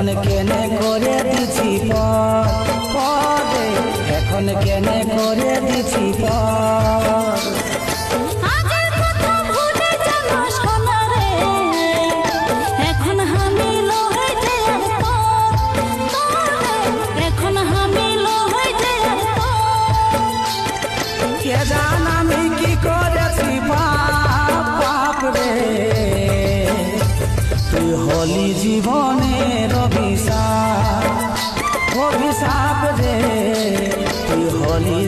এখন কেনে করে দিছি পদে, এখন কেনে করে দিছি পদ। আগের কথা ভুলে যাবো সোনা রে, এখন হামিল হইতে এখন হামিল হইতে কে জান আমি কি করেছি পাপ রে, তুই হলি জীবনের অভিশাপ রে, তুই হলি